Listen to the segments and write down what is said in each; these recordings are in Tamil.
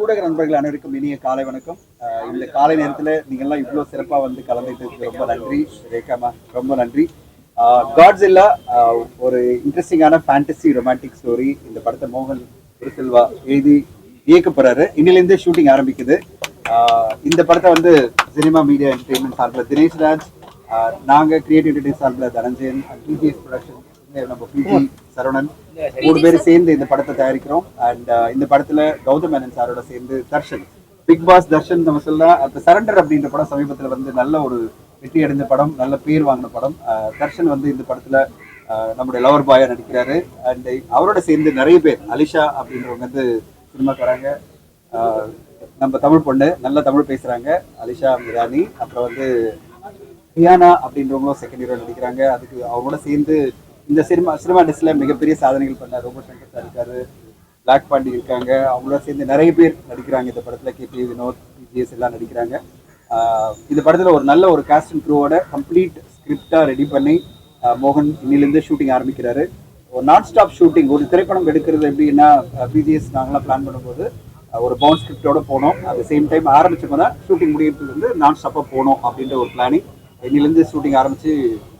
ஊடக நண்பர்கள் அனைவருக்கும் இனிய காலை வணக்கம். இந்த காலை நேரத்தில் நீங்கள்லாம் இவ்வளோ சிறப்பாக வந்து கலந்துட்டு ரொம்ப நன்றி ரேகாமா, ரொம்ப நன்றி. காட்ஸில்லா ஒரு இன்ட்ரெஸ்டிங்கான ஃபேண்டசி ரொமான்டிக் ஸ்டோரி. இந்த படத்தை மோகன் செல்வா எழுதி இயக்க போறாரு. இன்னிலேருந்தே ஷூட்டிங் ஆரம்பிக்குது. இந்த படத்தை வந்து சினிமா மீடியா என்டர்டெயின்மெண்ட் சார்பில் தினேஷ் ராஜ், நாங்கள் கிரியேட்டிவிட்டி சார்பில் தனஞ்சயன், பிஜிஎஸ் ப்ரொடக்ஷன் நம்ம பிஜி சரவணன் 3 பேர் சேர்ந்து இந்த படத்தை தயாரிக்கிறோம். அண்ட் இந்த படத்துல கௌதம் மேனன் சாரோட சேர்ந்து தர்ஷன், பிக் பாஸ் தர்ஷன் நம்ம சொல்லலாம். அந்த சரண்டர் அப்படின்ற படம் சமீபத்தில் வந்து நல்ல ஒரு வெற்றி அடைந்த படம், நல்ல பேர் வாங்கின படம். தர்ஷன் வந்து இந்த படத்துல நம்முடைய லவர் பாயா நடிக்கிறாரு. அண்ட் அவரோட சேர்ந்து நிறைய பேர், அலிஷா அப்படின்றவங்க வந்து சினிமாக்காரங்க, நம்ம தமிழ் பொண்ணு நல்லா தமிழ் பேசுறாங்க, அலிஷா மிரானி. அப்புறம் வந்து ஹியானா அப்படின்றவங்களும் செகண்ட் ஹீரோ நடிக்கிறாங்க. அதுக்கு அவங்களோட சேர்ந்து இந்த சினிமா இண்டஸ்ட்ரியில மிகப்பெரிய சாதனைகள் பண்ண ரோபோ சங்கர் சார் இருக்காரு, பிளாக் பாண்டி இருக்காங்க. அவங்களோட சேர்ந்து நிறைய பேர் நடிக்கிறாங்க இந்த படத்துல. கேபி வினோத், பிஜிஎஸ் எல்லாம் நடிக்கிறாங்க. இந்த படத்துல ஒரு நல்ல ஒரு காஸ்ட் அண்ட் க்ரூவோட கம்ப்ளீட் ஸ்கிரிப்டா ரெடி பண்ணி மோகன் இன்னிலிருந்து ஷூட்டிங் ஆரம்பிக்கிறாரு. ஒரு நான் ஸ்டாப் ஷூட்டிங். ஒரு திரைப்படம் எடுக்கிறது எப்படின்னா, பிஜிஎஸ் நாங்களாம் பிளான் பண்ணும்போது ஒரு பவுண்ட் ஸ்கிரிப்டோட போனோம். அட் சேம் டைம் ஆரம்பிச்சோம்னா ஷூட்டிங் முடியறதுக்கு வந்து நான் ஸ்டாப்பாக போகணும் அப்படின்ற ஒரு பிளானிங். இன்னிலேருந்து ஷூட்டிங் ஆரம்பிச்சு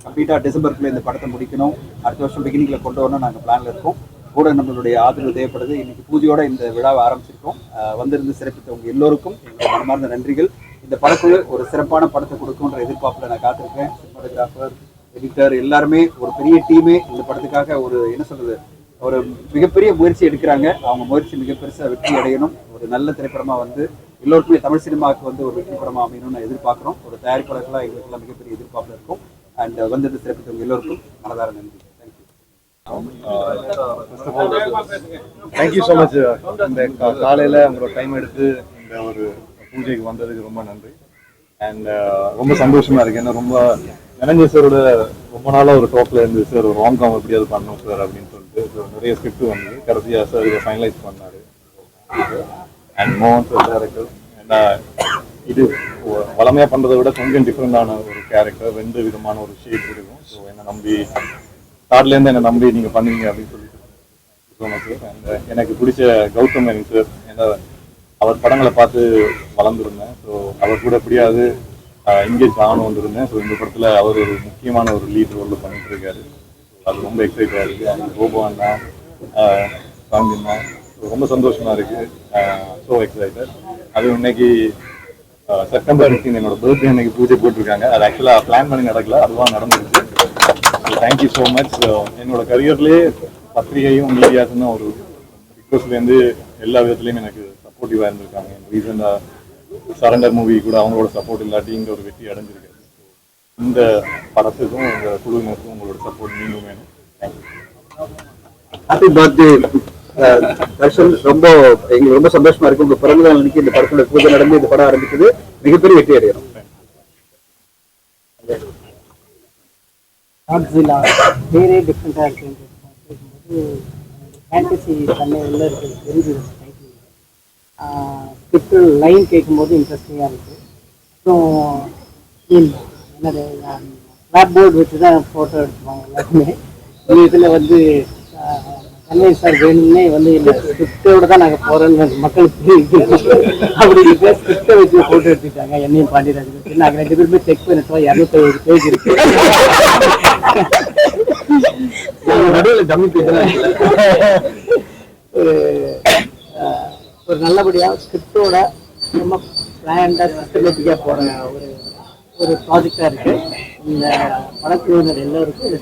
கம்ப்ளீட்டாக டிசம்பருக்குள்ள இந்த படத்தை முடிக்கணும், அடுத்த வருஷம் பிகினிங்கில் கொண்டு வரணும் நாங்கள் பிளானில் இருக்கோம். கூட நம்மளுடைய ஆதரவு தேவைப்படுது. இன்னைக்கு பூஜையோட இந்த விழாவை ஆரம்பிச்சிருக்கோம். வந்திருந்து சிறப்பித்தவங்க எல்லோருக்கும் எங்களுடைய மனமார்ந்த நன்றிகள். இந்த படத்துக்கு ஒரு சிறப்பான படத்தை கொடுக்குன்ற எதிர்பார்ப்பில் நான் காத்திருக்கேன். சினிமாட்டோகிராஃபர், எடிட்டர் எல்லாருமே ஒரு பெரிய டீமே இந்த படத்துக்காக ஒரு என்ன சொல்றது, ஒரு மிகப்பெரிய முயற்சி எடுக்கிறாங்க. அவங்க முயற்சி மிக பெருசாக வெற்றி அடையணும். ஒரு நல்ல திரைப்படமாக வந்து எல்லோருக்குமே தமிழ் சினிமாவுக்கு வந்து ஒரு வெற்றி படமாக அமையணும்னு எதிர்பார்க்குறோம். ஒரு தயாரிப்பாளர்களாக எங்களுக்கெல்லாம் மிகப்பெரிய எதிர்பார்ப்பில் இருக்கும். அண்ட் வந்துட்டு சிறப்பித்தவங்க எல்லோருக்கும் மனதார நன்றி. Thank you so much. இந்த காலையில் உங்களோட டைம் எடுத்து இந்த ஒரு பூஜைக்கு வந்ததுக்கு ரொம்ப நன்றி. அண்ட் ரொம்ப சந்தோஷமா இருக்கு. ஏன்னா ரொம்ப நினைஞ்ச சாரோட ரொம்ப நாளாக ஒரு டாப்ல இருந்து சார் ஒரு ராங்காம் எப்படியாவது பண்ணணும் சார் அப்படின்னு சொல்லிட்டு நிறைய ஸ்கிரிப்ட் வந்து கடைசியாக சார் இதை ஃபைனலைஸ் பண்ணாரு. அண்ட் மோகன் சார் டேரக்டர். ஏன்னா இது வளமையாக பண்ணுறதை விட கொஞ்சம் டிஃப்ரெண்டான ஒரு கேரக்டர், 2 விதமான ஒரு ஷேப் இருக்கும். ஸோ என்னை நம்பி ஸ்டார்ட்லேருந்து என்னை நம்பி நீங்கள் பண்ணுவீங்க அப்படின்னு சொல்லிட்டு ஸோ மச். அண்ட் எனக்கு பிடிச்ச கௌதம் மேனன் சார். ஏன்னா அவர் படங்களை பார்த்து வளர்ந்துருந்தேன். ஸோ அவர் கூட எப்படியாவது இங்கேஜ் ஆகணும் வந்திருந்தேன். ஸோ இந்த படத்தில் அவர் ஒரு முக்கியமான ஒரு லீட் ரோலில் பண்ணிட்டு இருக்காரு. அது ரொம்ப எக்ஸைட்டாக இருக்குது. அண்ட் ரோபோ அண்ணா, சாந்திண்ணா, ரொம்ப சந்தோஷமாக இருக்குது. So excited. அது இன்னைக்கு செப்டம்பர் 15 என்னோட பர்த்டே அன்னைக்கு பூஜை போட்டிருக்காங்க. அது ஆக்சுவலாக பிளான் பண்ணி நடக்கல, அதுவாக நடந்துருக்கு. Thank you so much. என்னோட கரியர்லேயே பத்திரிகையும் மீடியாஸும் ஒரு ரிக்வஸ்ட்லேருந்து எல்லா விதத்துலையும் எனக்கு சப்போர்ட்டிவாக இருந்திருக்காங்க. ரீசெண்டாக சரண்டர் மூவி கூட அவங்களோட சப்போர்ட் இல்லாட்டி இங்கே ஒரு வெற்றி அடைஞ்சிருக்காரு. இந்த படத்துக்கும் இந்த குழுவினருக்கும் உங்களோட சப்போர்ட் நீங்களும் வேணும். தேங்க்யூ. Happy birthday Darshan. ரொம்ப எங்களுக்கு ரொம்ப சந்தோஷமா இருக்கு. உங்க பிறந்த நாள் அன்னைக்கு இந்த படத்தோட பூஜை நடந்து இந்த படம் ஆரம்பிக்குது. மிகப்பெரிய வெற்றி அடையணும். வேறே டிஃப்ரெண்டாக இருக்கும்போது ஃபேண்டசி தன்னை உள்ள இருக்குது தெரிஞ்சுது. ஸ்கிரிப்ட் லைன் கேட்கும்போது இன்ட்ரெஸ்டிங்காக இருக்குது. அப்புறம் என்னது கிளாப் போர்டு வச்சு தான் ஃபோட்டோ எடுத்துப்பாங்க எல்லாருமே. இதில் வந்து சென்னை சார் வேணும்னே வந்து இந்த ஸ்கிரிப்டோட தான் நாங்கள் போகிறோன்னு மக்களுக்கு அப்படி ஸ்கிரிப்டை வச்சு ஃபோட்டோ எடுத்துட்டாங்க. என்னையும் பாண்டியராஜ் வச்சு நாங்கள் 2 பேருமே செக் பண்ணிட்டோம். 250 பேஜ் இருக்கு. ஒரு நல்லபடியாக ஸ்கிரிப்டோட ரொம்ப பிளான்டாக சிஸ்டமேட்டிக்காக போகிற ஒரு ப்ராஜெக்டாக இருக்குது. இந்த படக்குழுவினர் எல்லோருக்கும் இது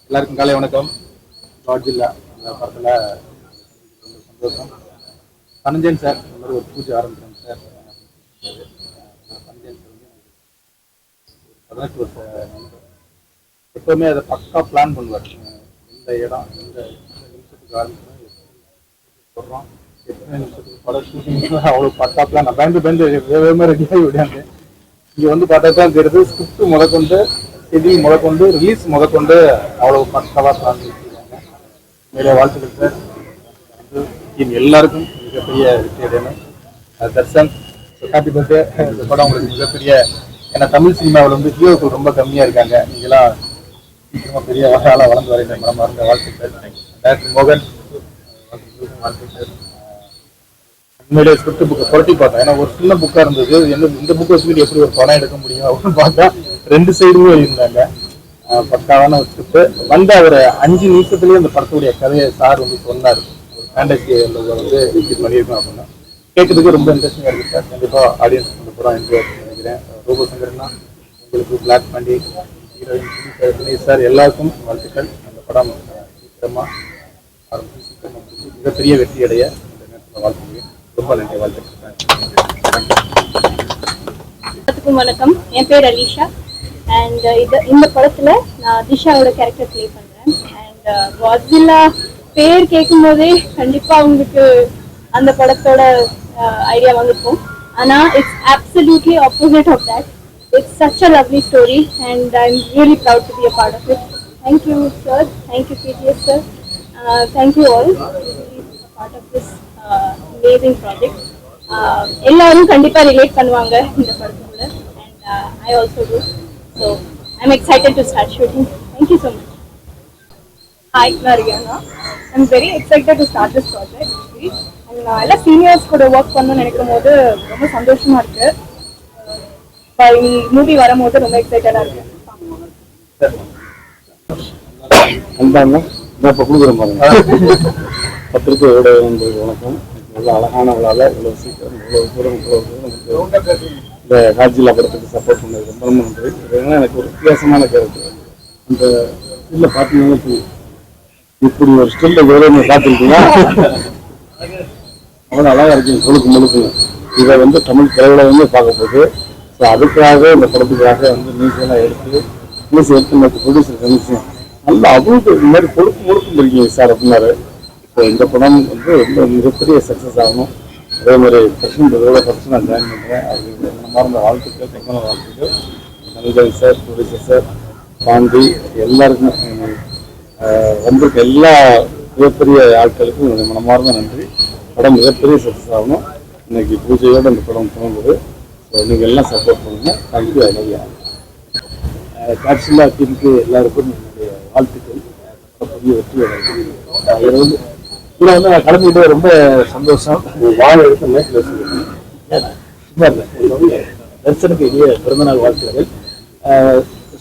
எல்லாருக்கும் காலை வணக்கம். காட்ஸில்லா இந்த படத்தில் ரொம்ப சந்தோஷம். தனஞ்சயன் சார் இந்த மாதிரி ஒரு பூஜை ஆரம்பிக்கிறோம் சார். தனஞ்சயன் சார் வந்து 18 வருஷ நண்பர். எப்போவுமே அதை பக்கா பிளான் பண்ணுவார். எந்த இடம் எந்த நிமிஷத்துக்கு ஆரம்பிக்கிறோம், சொல்கிறோம், எத்தனை நிமிஷத்துக்கு படம் ஷூட்டிங், அவ்வளோ பக்கா பிளான். நான் பயந்து வேகமாக ரெடியாகி விடாது. இங்கே வந்து பார்த்தா தான் தெரியுது, ஸ்கிரிப்ட் முதற்கொண்டு, ஷெட்யூல் முதற்கொண்டு, ரிலீஸ் முதற்கொண்டு அவ்வளோ பக்காவாக பிளான் பண்ணியிருக்காங்க. நிறைய வாழ்த்துக்கள் சார். டீம் எல்லாருக்கும் மிகப்பெரிய வெற்றி அடையணும். Darshan, happy birthday. இந்த படம் உங்களுக்கு மிகப்பெரிய, ஏன்னா தமிழ் சினிமாவில் வந்து ஹீரோக்கள் ரொம்ப கம்மியாக இருக்காங்க. நீங்களாம் சீக்கிரமா பெரிய ஆளா வளர்ந்து வர இந்த மனமார்ந்த வாழ்த்துக்கள். டாக்டர் மோகன் வாழ்த்துக்கள். உண்மையிலே ஸ்கிரிப்ட் புக்கை புரட்டி பார்த்தேன். ஏன்னா ஒரு சின்ன புக்கா இருந்தது, இந்த புக்கை வச்சுக்கிட்டு எப்படி ஒரு படம் எடுக்க முடியும் அப்படின்னு பார்த்தா 2 சைடுமே இருந்தாங்க. பக்காவான ஒரு ஸ்கிரிப்ட் வந்து அவர் 5 நிமிஷத்துலேயே அந்த படத்துடைய கதையை சார் வந்து சொன்னார். ஒரு ஃபேண்டசி வந்து இப்படி பண்ணியிருக்கோம் அப்படின்னா கேட்கறதுக்கு ரொம்ப இன்ட்ரெஸ்டிங்காக இருக்குது சார். கண்டிப்பாக ஆடியன்ஸ் இந்த படம் என்ஜாய் நினைக்கிறேன். ரோபோ சங்கர்னா உங்களுக்கு, Black Pandi, heroine Dinesh sir எல்லாருக்கும் வாழ்த்துக்கள். அந்த படம் சீக்கிரமாக ஆரம்பிச்சு சீக்கிரமாக முடிச்சு மிகப்பெரிய வெற்றி அடைய இந்த நேரத்தில் வாழ்த்துக்கிறேன். ரொம்ப நன்றி, வாழ்த்துக்கள். எல்லாத்துக்கும் வணக்கம். என் பேர் அலிஷா அண்ட் இந்த படத்துல நான் திஷாவோட கேரக்டர் ப்ளே பண்றேன். அண்ட் காட்ஸில்லா பேர் கேட்கும் போதே கண்டிப்பா உங்களுக்கு அந்த படத்தோட ஐடியா வந்திருக்கும். ஆனா it's absolutely opposite of that. It's such a lovely story and I'm really proud to be a part of it. Thank you sir, thank you PTS sir, thank you all to be a part of this amazing project. எல்லாரும் கண்டிப்பா ரிலேட் பண்ணுவாங்க இந்த படத்துக்குள்ள and I also do. So I'm excited to start shooting. Thank you so much. Hi, Narigana. I'm very excited to start this project. And எல்லா சீனியர்ஸ் கூட ஒர்க் பண்ணணும்னு நினைக்கும் போது ரொம்ப சந்தோஷமா இருக்கு. மூவி வரும்போது ரொம்ப எக்ஸைட்டடா இருக்கு. இப்போ கொடுக்குறேன் பாருங்க. பத்திரிகையோட வணக்கம். நல்ல அழகான விழாவில் இவ்வளோ சீக்கிரம் இவ்வளோ தூரம் இந்த காட்சியில் படத்துக்கு சப்போர்ட் பண்ணது ரொம்ப ரொம்ப நன்றி. இதெல்லாம் எனக்கு ஒரு வித்தியாசமான கேரக்டர். அந்த ஸ்டில்ல பார்த்தீங்கன்னா இப்படி ஒரு ஸ்டில்ல எவ்வளோ பார்த்துருக்கீங்க, அவ்வளோ அழகாக இருக்குங்க. முழுக்கு முழுக்கு இதை வந்து தமிழ் திரையுலகமே பார்க்க போகுது. ஸோ அதுக்காக இந்த படத்துக்காக வந்து மியூசியெல்லாம் எடுத்து நேற்று ப்ரொடியூசர் கமிஷன் நல்லா அவ்வளோ இந்த மாதிரி பொழுக்கு முழுக்கும் இருக்கீங்க சார் அப்படின்னாரு. ஸோ இந்த படம் வந்து ரொம்ப மிகப்பெரிய சக்ஸஸ் ஆகணும். அதே மாதிரி பிரச்சனை ஃபஸ்ட்டு நான் ஜாயின் பண்ணுறேன். அவருக்கு மனமார்ந்த வாழ்த்துக்கள், தங்கமான வாழ்த்துக்கள். நல்கவி சார், ப்ரொடியூசர் சார், பாண்டி எல்லாருக்குமே வந்திருக்க எல்லா மிகப்பெரிய ஆட்களுக்கும் என்னுடைய மனமார்ந்த நன்றி. படம் மிகப்பெரிய சக்ஸஸ் ஆகணும். இன்னைக்கு பூஜையோடு இந்த படம் துவங்குது. ஸோ நீங்கள் எல்லாம் சப்போர்ட் பண்ணுங்கள். தேங்க்யூ. I love you. காட்சில்லா டீமுக்கு எல்லாருக்கும் என்னுடைய வாழ்த்துக்கள். பெரிய வெற்றி அடையும். இதில் வந்து நான் கலந்துக்கிட்டு ரொம்ப சந்தோஷம். வாழ எடுத்து மேட்சில் சும்மா இல்லை. தர்சனுக்கு இனிய பிறந்தநாள் வாழ்த்துக்கள்.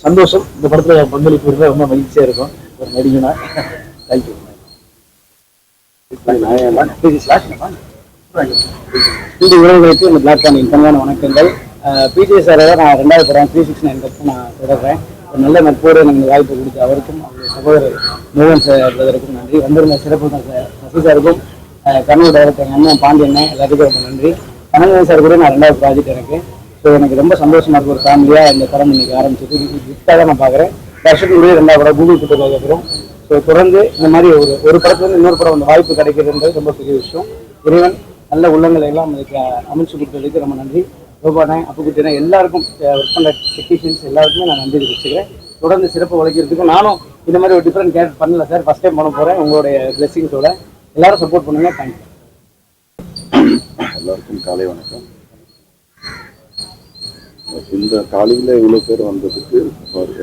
சந்தோஷம். இந்த படத்தில் பங்களிப்பு இருந்தால் ரொம்ப மகிழ்ச்சியாக இருக்கும் ஒரு நடிகனா. தேங்க்யூ. இந்த உறவுகளுக்கு இந்த பிளாக் பாண்டி இன்கமான வணக்கங்கள். பிஜே சாரை நான் 2வது படம் 369 கப்பு நான் தொடர்றேன். ஒரு நல்ல நட்போடு எனக்கு வாய்ப்பு கொடுத்து அவருக்கும் அவருடைய சகோதரர் மோகன் சார் பிரதருக்கும் நன்றி. வந்திருந்த சிறப்பு சசி சாருக்கும், கர்னூல் டைரக்டர் எங்கள் அண்ணன் பாண்டியண்ணன் எல்லாத்துக்கும் ரொம்ப நன்றி. கனகன் சார் கூட நான் 2வது ப்ராஜெக்ட் எனக்கு. ஸோ எனக்கு ரொம்ப சந்தோஷமாக இருக்குது. ஒரு ஃபேமிலியாக இந்த படம் இன்னைக்கு ஆரம்பிச்சது கிஃப்டாக தான் நான் பார்க்குறேன். வருஷத்துக்குள்ளே 2வது படம் கூகுள் கூட்டத்தில் அப்புறம் ஸோ தொடர்ந்து இந்த மாதிரி ஒரு படத்துலேருந்து இன்னொரு படம் அந்த வாய்ப்பு கிடைக்கிறதுன்றது ரொம்ப பெரிய விஷயம். இறைவன் நல்ல உள்ளங்களை எல்லாம் அதுக்கு அமைச்சு கொடுத்ததுக்கு ரொம்ப நன்றி. ரோபானே அப்புக்குட்டினா எல்லாருக்கும் ஒர்க் பண்ண டெக்னீஷியன்ஸ் எல்லாருக்குமே நான் நன்றி தெரிவிச்சுக்கிறேன். தொடர்ந்து சிறப்பு உழைக்கிறதுக்கும் நானும் இந்த மாதிரி ஒரு டிஃப்ரெண்ட் கேரக்டர் பண்ணல சார். ஃபஸ்ட் டைம் பண்ண போகிறேன். உங்களுடைய பிளெஸிங்ஸோட எல்லாரும் சப்போர்ட் பண்ணுங்க. தேங்க்யூ. எல்லாருக்கும் காலை வணக்கம். இந்த காலையில் இவ்வளோ பேர் வந்ததுக்கு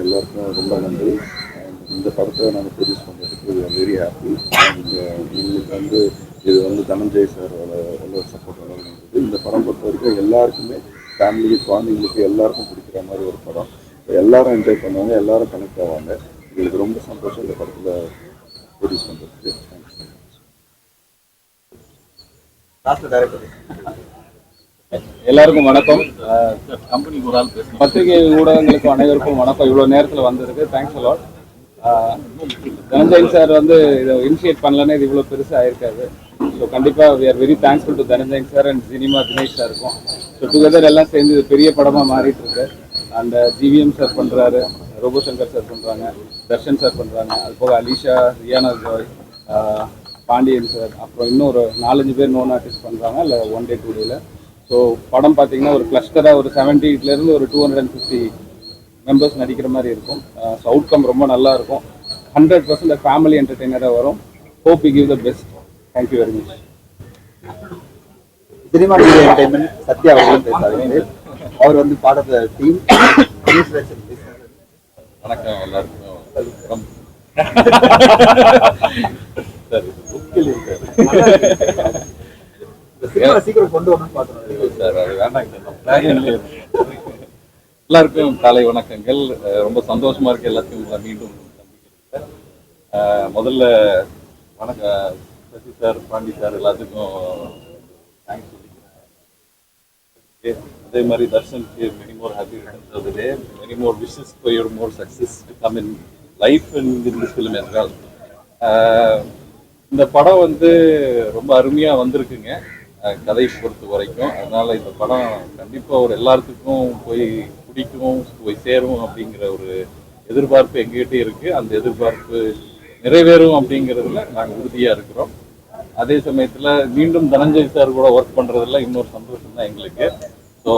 எல்லாருக்கும் ரொம்ப நன்றி. இந்த படத்தை நாங்கள் ப்ரொடியூஸ் பண்ணுறதுக்கு வெரி ஹாப்பி. எங்களுக்கு வந்து இது வந்து தனஞ்சய் சாரோட எல்லா சப்போர்ட் இருந்தது. இந்த படம் பொறுத்த வரைக்கும் எல்லாருக்குமே ஃபேமிலி, குழந்தைங்களுக்கு எல்லாருக்கும் பிடிக்கிற மாதிரி ஒரு படம். எல்லாரும் என்ஜாய் பண்ணுவாங்க, எல்லாரும் கனெக்ட் ஆவாங்க. எங்களுக்கு ரொம்ப சந்தோஷம் இந்த படத்தில் ப்ரொடியூஸ் பண்ணுறதுக்கு. எல்லாருக்கும் வணக்கம். பத்திரிகை ஊடகங்களுக்கு அனைவருக்கும் வணக்கம். இவ்வளோ நேரத்தில் வந்திருக்கு. Thanks a lot. தனஞ்சயன் சார் வந்து இதை இனிஷியேட் பண்ணலன்னா இது இவ்வளோ பெருசாக ஆயிருக்காது. ஸோ கண்டிப்பாக we are very thankful to Dhananjayan sir and cinema Dinesh sir இருக்கும். ஸோ டுகெதர் எல்லாம் சேர்ந்து இது பெரிய படமாக மாறிட்டு இருக்கு. அந்த ஜிவிஎம் சார் பண்ணுறாரு, ரோபோ சங்கர் சார் பண்ணுறாங்க, தர்ஷன் சார் பண்ணுறாங்க, அது போக அலிஷா, ரியானா ஜாய், பாண்டியன் சார், அப்புறம் இன்னும் ஒரு 4-5 பேர் நோன் ஆர்டிஸ்ட் பண்ணுறாங்க இல்லை 1 day 2 dayல. ஸோ படம் பார்த்தீங்கன்னா ஒரு கிளஸ்டராக ஒரு 70 ஒரு 250 மெம்பர்ஸ் நடிக்கிற மாதிரி இருக்கும். ஸோ அவுட்கம் ரொம்ப நல்லா இருக்கும். 100% ஃபேமிலி என்டர்டெய்னராக வரும். Hope you give the best. Thank you very much. Cinema media entertainment Sathya அவர்களும் பேசுறாங்க. அவர் வந்து பார்ட் ஆஃப் த டீம். வணக்கம் எல்லாருக்கும். சரி சீக்கிரம் கொண்டு வரணும்னு பாக்குறோம் சார், அது வேண்டாங்க எல்லாருக்கும் காலை வணக்கங்கள். ரொம்ப சந்தோஷமா இருக்கு எல்லாத்தையும் உங்களை மீண்டும் சந்திக்கிறேன். முதல்ல வணக்கம் சசி சார், பாண்டி சார் எல்லாத்துக்கும் தேங்க்ஸ் சொல்லிக்கிறேன். அதே மாதிரி தர்ஷனுக்கு many more happy returns of the day, many more wishes for your more success to come in life and in this film as well. இந்த படம் வந்து ரொம்ப அருமையா வந்திருக்குங்க கதை பொறுத்த வரைக்கும். அதனால இந்த படம் கண்டிப்பா ஒரு எல்லாத்துக்கும் போய் பிடிக்கும், போய் சேரும் அப்படிங்கிற ஒரு எதிர்பார்ப்பு எங்ககிட்ட இருக்கு. அந்த எதிர்பார்ப்பு நிறைவேறும் அப்படிங்கிறதுல நாங்கள் உறுதியா இருக்கிறோம். அதே சமயத்துல மீண்டும் தனஞ்சய் சார் கூட ஒர்க் பண்றதுல இன்னொரு சந்தோஷம் தான் எங்களுக்கு. So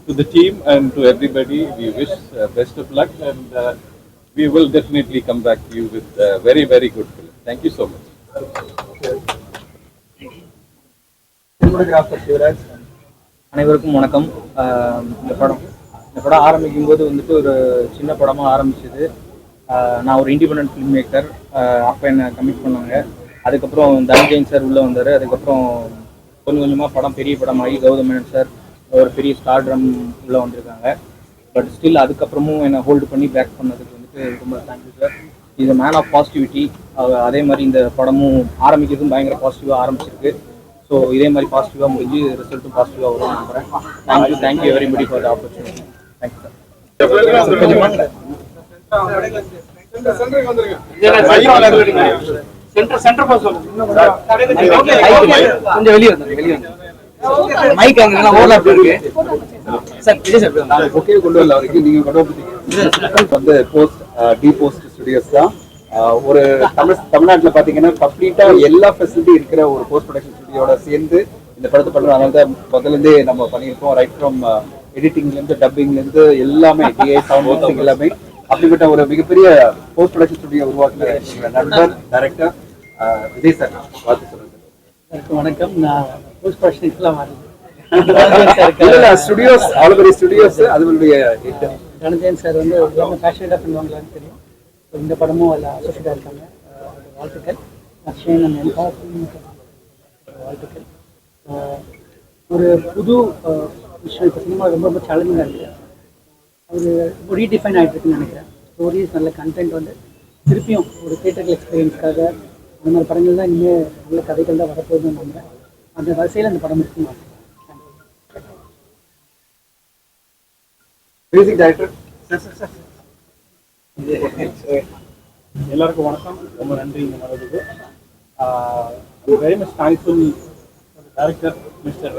to the team and to everybody we wish best of luck and we will definitely come back to you with a very, very good film. Thank you so much. அனைவருக்கும் வணக்கம். இந்த படம் ஆரம்பிக்கும் போது வந்துட்டு ஒரு சின்ன படமாக ஆரம்பிச்சது. நான் ஒரு இண்டிபெண்டன்ட் ஃபிலிம் மேக்கர். அப்போ என்னை கமிட் பண்ணாங்க. அதுக்கப்புறம் தனஞ்சயன் சார் உள்ளே வந்தார். அதுக்கப்புறம் கொஞ்சம் கொஞ்சமாக படம் பெரிய படமாகி கௌதம் மேனன் சார் ஒரு பெரிய ஸ்டார்ட்ரம் உள்ளே வந்திருக்காங்க. பட் ஸ்டில் அதுக்கப்புறமும் என்னை ஹோல்டு பண்ணி பேக் பண்ணதுக்கு வந்துட்டு ரொம்ப தேங்க்யூ சார். இது மேன் ஆஃப் பாசிட்டிவிட்டி. அதே மாதிரி இந்த படமும் ஆரம்பிக்கிறதும் பயங்கர பாசிட்டிவாக ஆரம்பிச்சிருக்கு. ஸோ இதே மாதிரி பாசிட்டிவாக முடிஞ்சு ரிசல்ட்டும் பாசிட்டிவாக வரும்னு நம்புகிறேன். Thank you everybody for the opportunity. Thank you sir. கொஞ்சம் வெளியே வந்து மைக் அங்க ஓவர்லாப் இருக்கு சார். விஜய் சார் ஓகே கொண்டு வரல வரைக்கும் நீங்க கொண்டு வந்துட்டீங்க. வந்து போஸ்ட் ஸ்டுடியோஸ் தான் ஒரு தமிழ்நாட்டில் பார்த்தீங்கன்னா கம்ப்ளீட்டா எல்லா ஃபெசிலிட்டி இருக்கிற ஒரு போஸ்ட் ப்ரொடக்ஷன் ஸ்டுடியோட சேர்ந்து இந்த படத்தை பண்றோம். அதனால தான் முதல்லேருந்தே நம்ம பண்ணியிருக்கோம். ரைட் ஃப்ரம் எடிட்டிங்லேருந்து டப்பிங்லேருந்து எல்லாமே டிஐ சவுண்ட் எல்லாமே அப்படிப்பட்ட ஒரு மிகப்பெரிய போஸ்ட் ப்ரொடக்ஷன் ஸ்டுடியோ உருவாக்குற நண்பர் டைரக்டர் விஜய் சார் பார்த்து சொல்லுங்க. வணக்கம். நான் போஸ்ட் ப்ரொடக்ஷன்ஸ்லாம் வரேன். ஸ்டுடியோஸ் ஆல் ஸ்டுடியோஸ் அதனுடைய தனஞ்சயன் சார் வந்து ரொம்ப பேஷனேட்டாக பண்ணுவாங்களான்னு தெரியும். இந்த படமும் அதில் அசோசியேட்டாக இருக்காங்க. வாழ்த்துக்கள். அக்ஷயன் அண்ட் என்கா வாழ்த்துக்கள். ஒரு புது விஷயம் இப்போ சினிமா ரொம்ப ரொம்ப சேலஞ்சிங்காக இருக்குது. அது ரொம்ப ரீடிஃபைன் ஆகிட்டு இருக்குன்னு நினைக்கிறேன். ஸ்டோரிஸ் நல்ல கண்டென்ட் வந்து திருப்பியும் ஒரு தியேட்டர்கள் எக்ஸ்பீரியன்ஸ்க்காக அந்த மாதிரி படங்கள் தான் இனிமேல் நல்ல கதைகள் தான் வரப்போகுதுன்னு நம்புகிறேன். அந்த வரிசையில் அந்த படம் இருக்குமா? மியூசிக் டைரக்டர் எல்லாருக்கும் வணக்கம். ரொம்ப நன்றி இந்த வரதுக்கு. Very much thankful director mister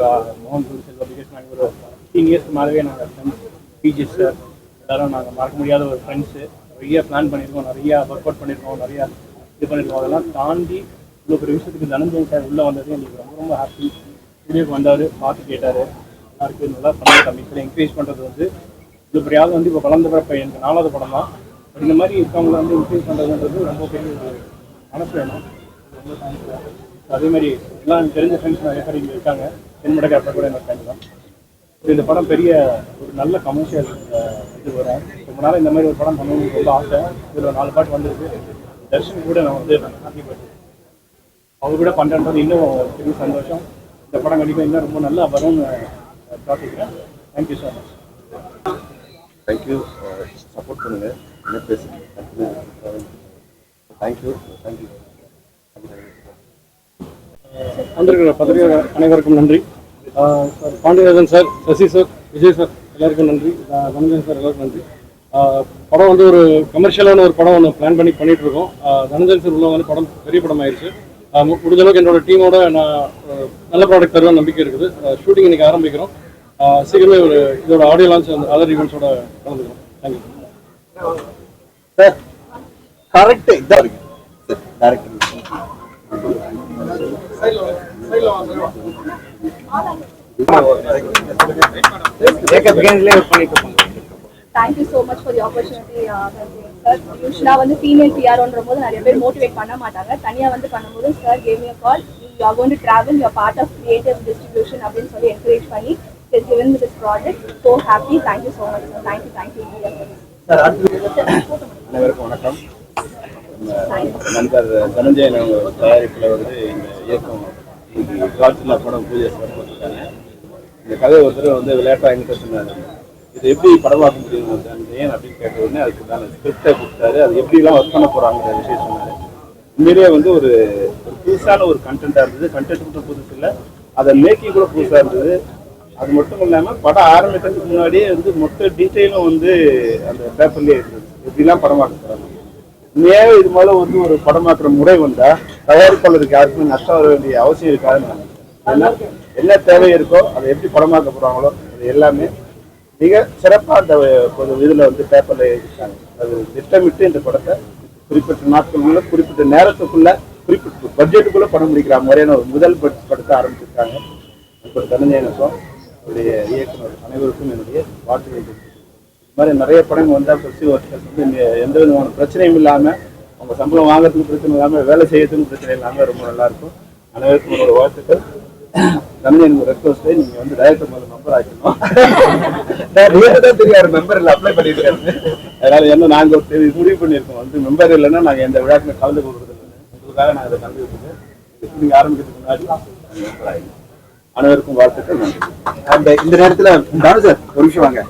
மோகன் செல்வா பிகாஸ் நாங்கள் ஒரு 15 இயர்ஸ்க்கு மேலவே நாங்கள் ஃப்ரெண்ட்ஸ். பிஜி சார் எல்லாரும் நாங்கள் மறக்க முடியாத ஒரு ஃப்ரெண்ட்ஸு. நிறைய பிளான் பண்ணியிருக்கோம், நிறையா ஒர்க் அவுட் பண்ணியிருக்கோம், நிறையா இது பண்ணியிருக்கோம். அதெல்லாம் தாண்டி இவ்வளோ பெரிய விஷயத்துக்கு தனஞ்சயன் சார் உள்ளே வந்தது எங்களுக்கு ரொம்ப ரொம்ப ஹாப்பி. ஸ்டுடியோக்கு வந்தார், பார்த்து கேட்டார், எல்லாருக்கு நல்லா பண்ணி தம்பி சொல்லி என்கரேஜ் பண்ணுறது வந்து இவ்வளோ பெரிய ஆள் வந்து இப்போ வளர்ந்த இப்போ எனக்கு 4வது படம் தான். பட் இந்த மாதிரி இருக்கவங்களை வந்து என்கரேஜ் பண்ணுறதுன்றது ரொம்ப பெரிய ஒரு மனசு வேணும். ரொம்ப தேங்க்ஸ். அதே மாதிரி எல்லாம் எனக்கு தெரிஞ்ச ஃப்ரெண்ட்ஸ் நிறைய பேர் இங்கே இருக்காங்க. தென்மடக்கு அப்போ கூட என்னோட ஃப்ரெண்ட் தான். இந்த படம் பெரிய ஒரு நல்ல கமர்ஷியல் இது வரும். ரொம்ப நாள் இந்த மாதிரி ஒரு படம் பண்ணணும்னு ரொம்ப ஆசை. இதில் 4 பாட்டு வந்திருக்கு. தர்ஷன் கூட நான் வந்து ஹாப்பி பட்டு அவர் கூட பண்ணுறது இன்னும் பெரிய சந்தோஷம். இந்த படம் கண்டிப்பாக இன்னும் ரொம்ப நல்லா வரும்னு பிரார்த்திக்கிறேன். Thank you so much. Thank you. Support பண்ணுங்க. என்ன பேசுங்க. தேங்க்யூ. வந்திருக்கிற பத்திரிகை அனைவருக்கும் நன்றி. Sir Pandiarajan sir, Sasi sir, Vijay sir எல்லாருக்கும் நன்றி. தனஞ்சயன் சார் எல்லாருக்கும் நன்றி. படம் வந்து ஒரு கமர்ஷியலான ஒரு படம் ஒன்று பிளான் பண்ணிட்டு இருக்கோம். தனஞ்சயன் சார் உள்ள வந்து படம் பெரிய படம் ஆயிடுச்சு. முடிஞ்ச அளவுக்கு என்னோட டீமோட நான் நல்ல ப்ராடக்ட் தருவேன் நம்பிக்கை இருக்குது. ஷூட்டிங் இன்னைக்கு ஆரம்பிக்கிறோம். சீக்கிரமே ஒரு இதோட ஆடியோ லான்ச் அதர் ஈவெண்ட்ஸோட கலந்துக்கிறோம். Thank you sir. கரெக்ட் இதான் இருக்கு sir. Director Thank you so much for the opportunity. Sir, usually வந்து female PR போது நிறைய பேர் மோட்டிவேட் பண்ண மாட்டாங்க. தனியா வந்து பண்ணும்போது sir gave me a call. You are going to travel. You are part of creative distribution அப்படின்னு சொல்லி encourage பண்ணி has given me this project. So happy. Thank you so much. Sir. Thank you. Sir. அனைவருக்கும் வணக்கம். நண்பர் தனஞ்சயன் அவங்க தயாரிப்பில் வந்து இந்த இயக்கம் இன்னைக்கு காட்சியில் படம் பூஜை போட்டிருக்காங்க. இந்த கதை ஒருத்தர் வந்து விளையாட்டாக என்கிட்ட சொன்னார், இது எப்படி படமாக்க முடியும் தனஞ்சயன் அப்படின்னு கேட்ட உடனே அதுக்குண்டான ஸ்கிரிப்டை கொடுத்தாரு. அது எப்படிலாம் ஒர்க் பண்ண போகிறாங்கிற விஷயம் சொன்னார். உண்மையிலேயே வந்து ஒரு புதுசான ஒரு கண்டென்ட்டாக இருந்தது. கண்டென்ட் மட்டும் புதுசு இல்லை, அதை மேக்கிங் கூட புதுசாக இருந்தது. அது மட்டும் இல்லாமல் படம் ஆரம்பிக்கிறதுக்கு முன்னாடியே வந்து மொத்த டீட்டெயிலும் வந்து அந்த பேப்பர்லேயே இருந்தது, எப்படிலாம் படமாக்க போகிறாங்க. உண்மையாகவே இது மேலே வந்து ஒரு படமாக்குற முறை வந்தால் தயாரிப்பாளருக்கு யாருக்குமே நஷ்டம் வர வேண்டிய அவசியம் இருக்காதுன்னு. ஏன்னா என்ன தேவை இருக்கோ அதை எப்படி படமாக்க போகிறாங்களோ அது எல்லாமே மிக சிறப்பாக அந்த இதில் வந்து பேப்பரில் எழுதிட்டாங்க. அது திட்டமிட்டு இந்த படத்தை குறிப்பிட்ட நாட்களுக்குள்ள, குறிப்பிட்ட நேரத்துக்குள்ள, குறிப்பிட்ட பட்ஜெட்டுக்குள்ள படம் முடிக்கிற மாதிரியான ஒரு முதல் படத்தை ஆரம்பிச்சிருக்காங்க. இப்போ தனஞ்சயனுக்கும் அவருடைய இயக்குனர் அனைவருக்கும் என்னுடைய வாழ்த்துக்கள். இது மாதிரி நிறைய படங்கள் வந்தால் ஃபெஸ்டிவல் ஒர்க்கர்ஸ் வந்து எந்த விதமான பிரச்சனையும் இல்லாமல், அவங்க சம்பளம் வாங்குறதுக்கு பிரச்சனை இல்லாமல், வேலை செய்யறதுக்கும் பிரச்சனை இல்லாமல் ரொம்ப நல்லாயிருக்கும். அனைவருக்கும் என்னோட வாழ்த்துக்கள். தனஞ்சயனுக்கு ரெக்வஸ்ட்டு, நீங்கள் வந்து டைரக்டர் முதல்ல மெம்பர் ஆக்கணும். தான் தெரியாது மெம்பர் இல்லை, அப்ளை பண்ணியிருக்காரு. அதனால் என்ன நாங்கள் ஒரு முடிவு பண்ணியிருக்கோம், வந்து மெம்பர் இல்லைன்னா நாங்கள் எந்த விழாக்குமே கலந்து கொடுக்குறது இல்லை. உங்களுக்காக நாங்கள் அதை கலந்து கொடுத்துருக்கோம். நீங்கள் ஆரம்பிக்கிறதுக்கு முன்னாடி மெம்பர் ஆகிடும். அனைவருக்கும் வாழ்த்துக்கள், நன்றி. அந்த இந்த நேரத்துல தானு சார் ஒரு விஷயம் வாங்க.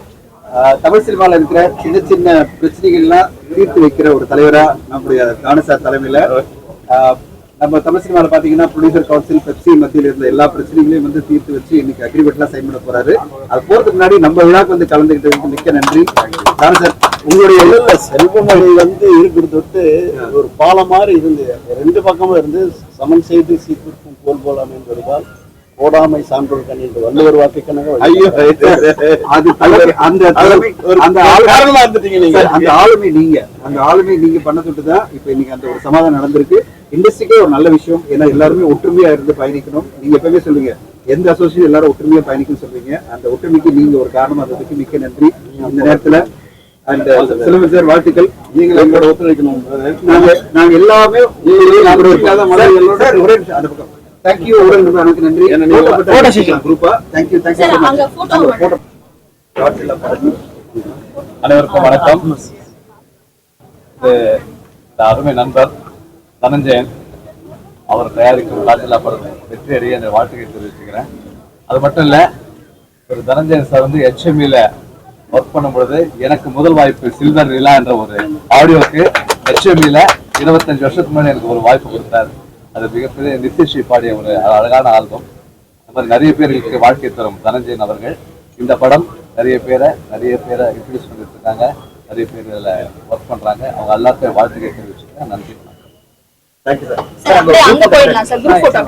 தமிழ் சினிமாவில் இருக்கிற சின்ன சின்ன பிரச்சனைகள்லாம் தீர்த்து வைக்கிற ஒரு தலைவரா நம்முடைய தானு சார் தலைமையில நம்ம தமிழ் சினிமாவில் பாத்தீங்கன்னா ப்ரொடியூசர் கவுன்சில் பெப்சி மத்தியில் இருந்த எல்லா பிரச்சனைகளையும் வந்து தீர்த்து வச்சு இன்னைக்கு அக்ரிமெண்ட்லாம் சைன் பண்ண போறாரு. அது போறதுக்கு முன்னாடி நம்ம விழாக்கு வந்து கலந்துக்கிட்டதுக்கு மிக்க நன்றி. தானு சார், உங்களுடைய செல்வமொழி வந்து இருக்கிறது ஒரு பாலம் மாதிரி இருந்து ரெண்டு பக்கமும் இருந்து சமன் செய்து சீக்கிரம் போல் போலாம் என்பதால் போடாமை சான்றோர் கண் என்று வள்ளுவர் வாக்கு கணக்கு. ஐயோ, அந்த ஆளுமை நீங்க பண்ண சொல்லிட்டுதான் இப்ப இன்னைக்கு அந்த ஒரு சமாதானம் நடந்திருக்கு. இண்டஸ்ட்ரிக்கே ஒரு நல்ல விஷயம். ஏன்னா எல்லாருமே ஒற்றுமையா இருந்து பயணிக்கணும். நீங்க எப்பவுமே சொல்லுங்க, எந்த அசோசியேஷன் எல்லாரும் ஒற்றுமையா பயணிக்கணும்னு சொல்றீங்க. அந்த ஒற்றுமைக்கு நீங்க ஒரு காரணமா இருந்ததுக்கு மிக்க நன்றி. இந்த நேரத்துல அண்ட் செல்வன் சார் வாழ்த்துக்கள். நீங்க எங்களோட ஒத்துழைக்கணும். நாங்க எல்லாமே அந்த பக்கம் தேங்க்யூ. எனக்கு நன்றி. அனைவருக்கும் வணக்கம். அருமை நண்பர் தனஞ்சயன் அவர் தயாரிக்கும் காட்சிலா படம் வெற்றி அடைய என்ற வாழ்த்துக்களை தெரிவிச்சுக்கிறேன். அது மட்டும் இல்ல, ஒரு தனஞ்சயன் சார் வந்து HME-ல ஒர்க் பண்ணும்பொழுது எனக்கு முதல் வாய்ப்பு சில்வர் நிலா என்ற ஒரு ஆடியோக்கு HME-ல 25 வருஷத்துக்கு முன்னாடி எனக்கு ஒரு வாய்ப்பு கொடுத்தாரு. அது மிகப்பெரிய நித்யஸ்ரீ பாடிய ஒரு அழகான ஆல்பம். அந்த மாதிரி நிறைய பேருக்கு வாழ்க்கை தரும் தனஞ்சயன் அவர்கள் இந்த படம் நிறைய பேரை இன்ட்ரடியூஸ் பண்ணிட்டு இருக்காங்க. நிறைய பேர் இதில் ஒர்க் பண்றாங்க. அவங்க எல்லாத்தையும் வாழ்த்துக்களை தெரிவிச்சுக்கிறேன். நன்றி. Thank you sir. அங்க போயிடலாம் சார், குரூப் போட்டோ.